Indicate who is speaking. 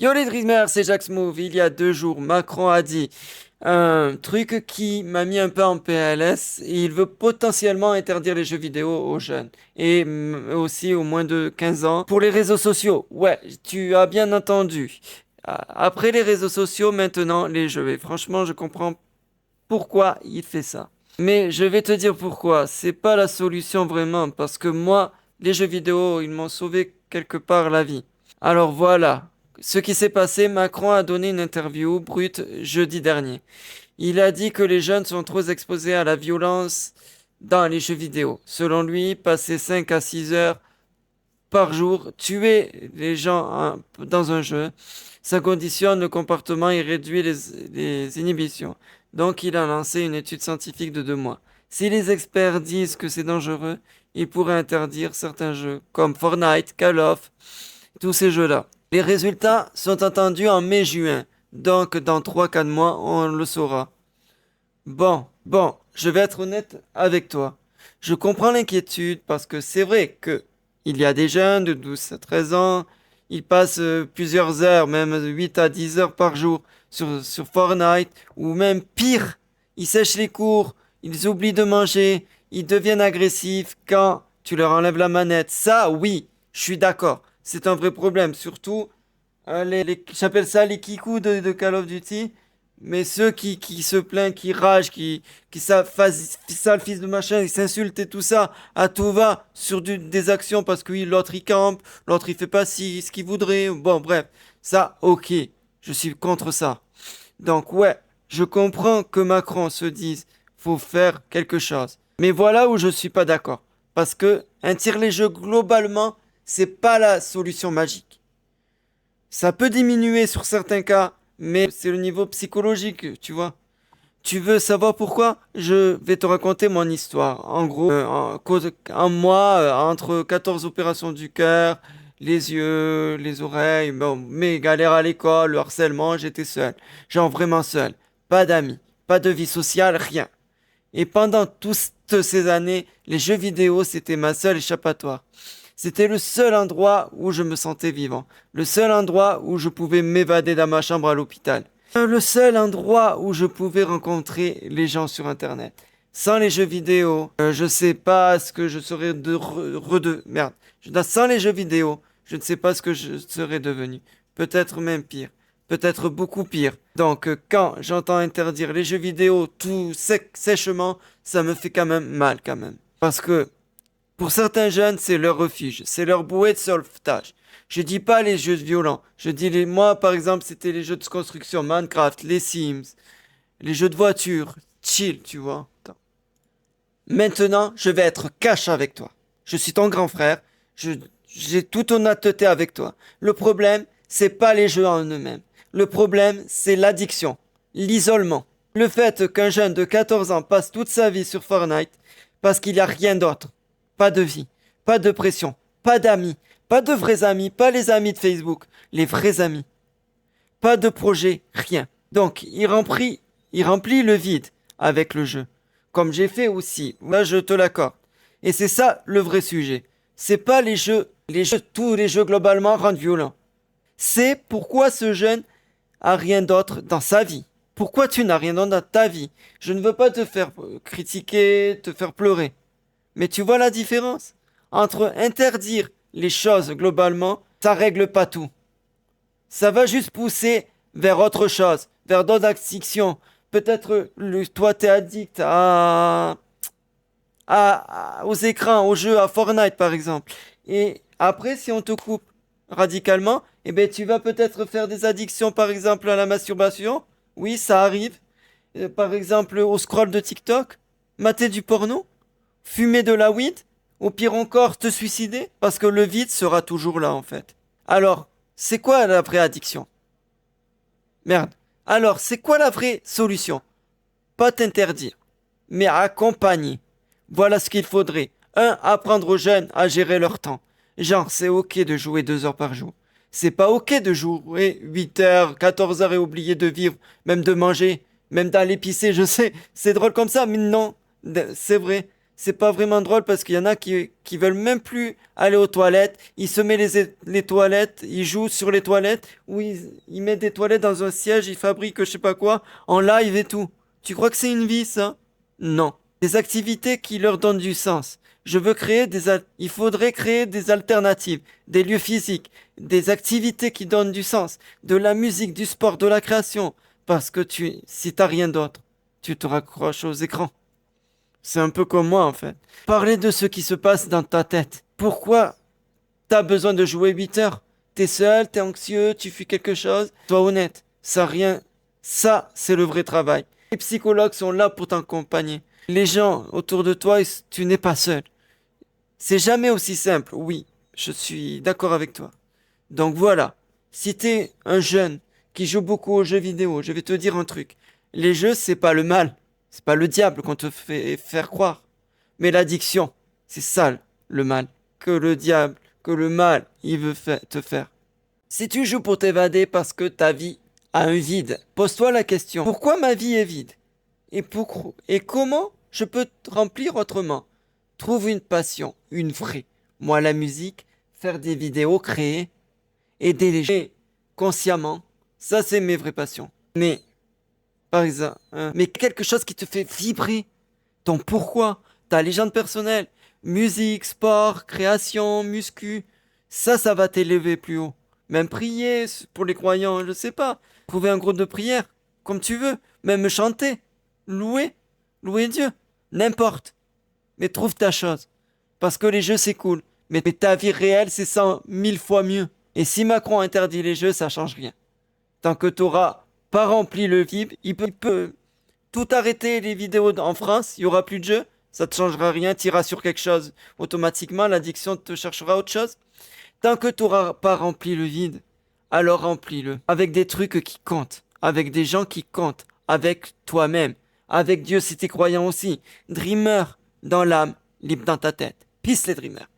Speaker 1: Yo les Dreamers, c'est Jack Move. Il y a 2 jours, Macron a dit un truc qui m'a mis un peu en PLS. Il veut potentiellement interdire les jeux vidéo aux jeunes et aussi aux moins de 15 ans pour les réseaux sociaux. Ouais, tu as bien entendu. Après les réseaux sociaux, maintenant les jeux. Et franchement, je comprends pourquoi il fait ça. Mais je vais te dire pourquoi. C'est pas la solution vraiment parce que moi, les jeux vidéo, ils m'ont sauvé quelque part la vie. Alors voilà, ce qui s'est passé, Macron a donné une interview brute jeudi dernier. Il a dit que les jeunes sont trop exposés à la violence dans les jeux vidéo. Selon lui, passer 5 à 6 heures par jour, tuer les gens dans un jeu, ça conditionne le comportement et réduit les inhibitions. Donc il a lancé une étude scientifique de 2 mois. Si les experts disent que c'est dangereux, il pourrait interdire certains jeux, comme Fortnite, Call of, tous ces jeux-là. Les résultats sont attendus en mai-juin, donc dans 3 4 mois, on le saura. Bon, je vais être honnête avec toi. Je comprends l'inquiétude parce que c'est vrai que il y a des jeunes de 12 à 13 ans, ils passent plusieurs heures, même 8 à 10 heures par jour sur Fortnite, ou même pire, ils sèchent les cours, ils oublient de manger, ils deviennent agressifs quand tu leur enlèves la manette. Ça, oui, je suis d'accord. C'est un vrai problème, surtout j'appelle ça les kikous de Call of Duty, mais ceux qui se plaignent, qui ragent, qui ça le fils de machin, ils s'insultent et tout ça, à tout va, sur des actions parce que oui, l'autre il campe, l'autre il fait pas ce qu'il voudrait, bon bref, ça ok, je suis contre ça. Donc ouais, je comprends que Macron se dise, faut faire quelque chose. Mais voilà où je suis pas d'accord, parce que interdire les jeux globalement, c'est pas la solution magique. Ça peut diminuer sur certains cas, mais c'est le niveau psychologique, tu vois. Tu veux savoir pourquoi? Je vais te raconter mon histoire. En gros, en moi, entre 14 opérations du cœur, les yeux, les oreilles, bon, mes galères à l'école, le harcèlement, j'étais seul. Genre vraiment seul. Pas d'amis, pas de vie sociale, rien. Et pendant toutes ces années, les jeux vidéo, c'était ma seule échappatoire. C'était le seul endroit où je me sentais vivant. Le seul endroit où je pouvais m'évader dans ma chambre à l'hôpital. Le seul endroit où je pouvais rencontrer les gens sur Internet. Sans les jeux vidéo, je sais pas ce que je serais merde. Sans les jeux vidéo, je ne sais pas ce que je serais devenu. Peut-être même pire. Peut-être beaucoup pire. Donc, quand j'entends interdire les jeux vidéo tout sèchement, ça me fait quand même mal quand même. Parce que pour certains jeunes, c'est leur refuge, c'est leur bouée de sauvetage. Je dis pas les jeux violents, je dis moi par exemple, c'était les jeux de construction, Minecraft, les Sims, les jeux de voiture, chill, tu vois. Maintenant, je vais être cash avec toi. Je suis ton grand frère, j'ai toute honnêteté avec toi. Le problème, c'est pas les jeux en eux-mêmes. Le problème, c'est l'addiction, l'isolement. Le fait qu'un jeune de 14 ans passe toute sa vie sur Fortnite parce qu'il n'y a rien d'autre. Pas de vie, pas de pression, pas d'amis, pas de vrais amis, pas les amis de Facebook, les vrais amis. Pas de projet, rien. Donc, il remplit le vide avec le jeu. Comme j'ai fait aussi. Là, je te l'accorde. Et c'est ça le vrai sujet. C'est pas tous les jeux globalement rendent violents. C'est pourquoi ce jeune a rien d'autre dans sa vie. Pourquoi tu n'as rien d'autre dans ta vie? Je ne veux pas te faire critiquer, te faire pleurer. Mais tu vois la différence? Entre interdire les choses globalement, ça règle pas tout. Ça va juste pousser vers autre chose, vers d'autres addictions. Peut-être toi t'es addict aux écrans, aux jeux, à Fortnite par exemple. Et après, si on te coupe radicalement, eh ben tu vas peut-être faire des addictions par exemple à la masturbation. Oui, ça arrive. Par exemple au scroll de TikTok, mater du porno, fumer de la weed, au pire encore te suicider, parce que le vide sera toujours là en fait. Alors, c'est quoi la vraie addiction? Merde. Alors, c'est quoi la vraie solution? Pas t'interdire, mais accompagner. Voilà ce qu'il faudrait. Un, apprendre aux jeunes à gérer leur temps. Genre, c'est ok de jouer 2 heures par jour. C'est pas ok de jouer 8 heures, 14 heures et oublier de vivre, même de manger, même d'aller pisser, je sais. C'est drôle comme ça, mais non, c'est vrai. c'est pas vraiment drôle parce qu'il y en a qui veulent même plus aller aux toilettes. Ils se mettent les toilettes, ils jouent sur les toilettes, ou ils mettent des toilettes dans un siège, ils fabriquent je sais pas quoi, en live et tout. Tu crois que c'est une vie, ça? Non. Des activités qui leur donnent du sens. Il faudrait créer des alternatives, des lieux physiques, des activités qui donnent du sens, de la musique, du sport, de la création. Parce que si t'as rien d'autre, tu te raccroches aux écrans. C'est un peu comme moi en fait. Parler de ce qui se passe dans ta tête. Pourquoi t'as besoin de jouer 8 heures? T'es seul, t'es anxieux, tu fuis quelque chose. Sois honnête, ça rien. Ça, c'est le vrai travail. Les psychologues sont là pour t'accompagner. Les gens autour de toi, tu n'es pas seul. C'est jamais aussi simple, oui, je suis d'accord avec toi. Donc voilà, si t'es un jeune qui joue beaucoup aux jeux vidéo, je vais te dire un truc. Les jeux, c'est pas le mal, c'est pas le diable qu'on te fait faire croire. Mais l'addiction, c'est ça le mal. Que le diable, que le mal, il veut te faire. Si tu joues pour t'évader parce que ta vie a un vide, pose-toi la question, pourquoi ma vie est vide? Et comment je peux te remplir autrement? Trouve une passion, une vraie. Moi, la musique, faire des vidéos, créer, aider les gens consciemment, ça c'est mes vraies passions. Mais, par exemple, mais quelque chose qui te fait vibrer, ton pourquoi, ta légende personnelle, musique, sport, création, muscu, ça va t'élever plus haut. Même prier pour les croyants, je sais pas. Trouver un groupe de prière, comme tu veux. Même chanter, louer, louer Dieu, n'importe. Mais trouve ta chose. Parce que les jeux, c'est cool. Mais ta vie réelle, c'est 100 000 fois mieux. Et si Macron interdit les jeux, ça change rien. Tant que tu n'auras pas rempli le vide, il peut tout arrêter les vidéos en France, il n'y aura plus de jeux, ça ne te changera rien, tu iras sur quelque chose. Automatiquement, l'addiction te cherchera autre chose. Tant que tu n'auras pas rempli le vide, alors remplis-le. Avec des trucs qui comptent, avec des gens qui comptent, avec toi-même, avec Dieu si tu es croyant aussi. Dreamer dans l'âme, libre dans ta tête. Peace les dreamers.